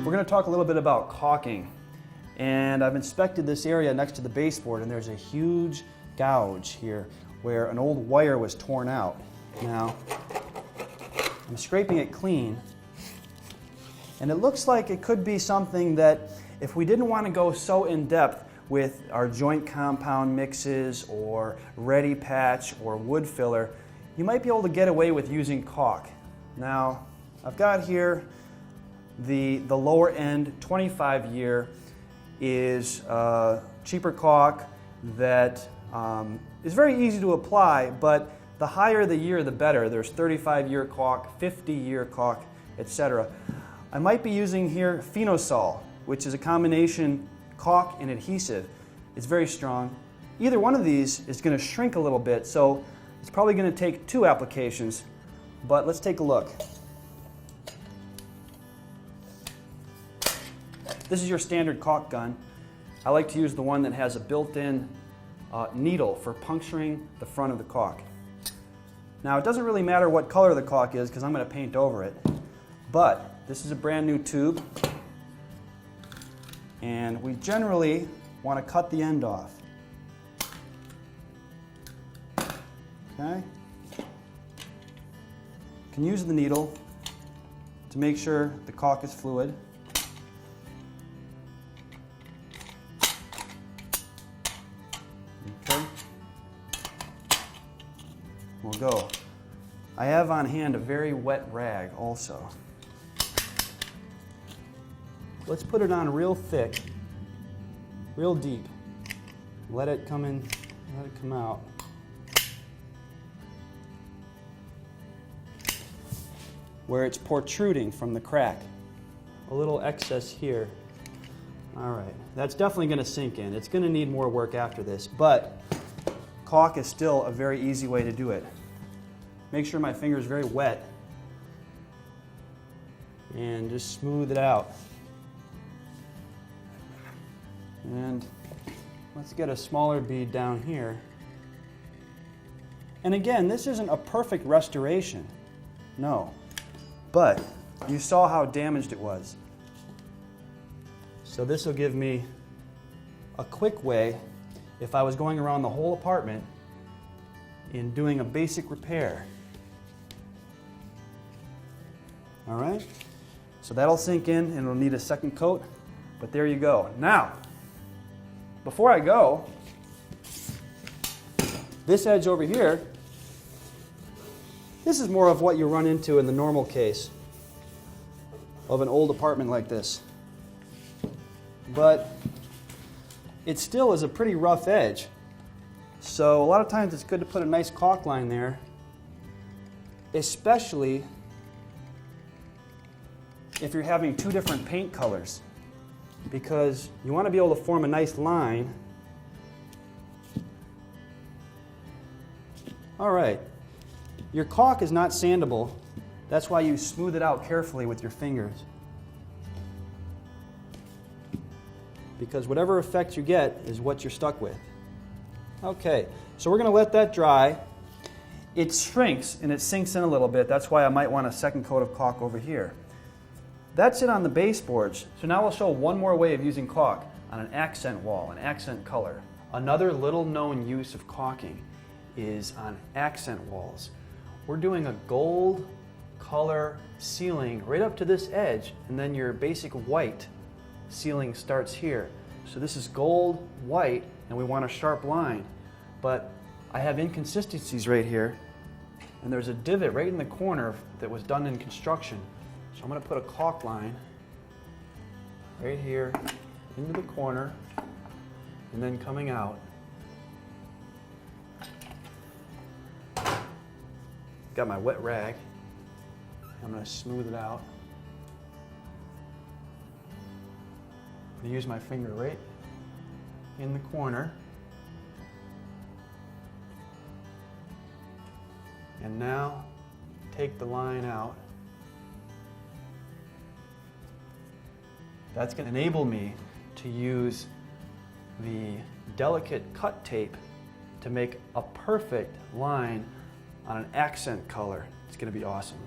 We're going to talk a little bit about caulking. And I've inspected this area next to the baseboard, and there's a huge gouge here where an old wire was torn out. Now, I'm scraping it clean, and it looks like it could be something that if we didn't want to go so in depth with our joint compound mixes or ready patch or wood filler, you might be able to get away with using caulk. Now, I've got here the lower end 25-year is cheaper caulk that is very easy to apply, but the higher the year the better. There's 35-year caulk, 50-year caulk, etc. I might be using here phenol, which is a combination caulk and adhesive. It's very strong. Either one of these is going to shrink a little bit, so it's probably going to take 2 applications, but let's take a look. This is your standard caulk gun. I like to use the one that has a built-in needle for puncturing the front of the caulk. Now, it doesn't really matter what color the caulk is because I'm going to paint over it, but this is a brand new tube, and we generally want to cut the end off. Okay? You can use the needle to make sure the caulk is fluid. Okay. We'll go. I have on hand a very wet rag also. Let's put it on real thick, real deep. Let it come in, let it come out. Where it's protruding from the crack. A little excess here. All right, that's definitely going to sink in. It's going to need more work after this, but caulk is still a very easy way to do it. Make sure my finger is very wet and just smooth it out. And let's get a smaller bead down here. And again, this isn't a perfect restoration, no, but you saw how damaged it was. So this will give me a quick way if I was going around the whole apartment in doing a basic repair. All right, so that'll sink in and it'll need a second coat, but there you go. Now, before I go, this edge over here, this is more of what you run into in the normal case of an old apartment like this. But it still is a pretty rough edge. So a lot of times it's good to put a nice caulk line there, especially if you're having 2 different paint colors, because you want to be able to form a nice line. All right, your caulk is not sandable. That's why you smooth it out carefully with your fingers, because whatever effect you get is what you're stuck with. Okay, so we're going to let that dry. It shrinks and it sinks in a little bit. That's why I might want a second coat of caulk over here. That's it on the baseboards. So now we'll show one more way of using caulk on an accent wall, an accent color. Another little known use of caulking is on accent walls. We're doing a gold color ceiling right up to this edge, and then your basic white ceiling starts here. So this is gold, white, and we want a sharp line. But I have inconsistencies right here, and there's a divot right in the corner that was done in construction. So I'm going to put a caulk line right here into the corner and then coming out. Got my wet rag. I'm going to smooth it out. I'm going to use my finger right in the corner. And now take the line out. That's going to enable me to use the delicate cut tape to make a perfect line on an accent color. It's going going to be awesome.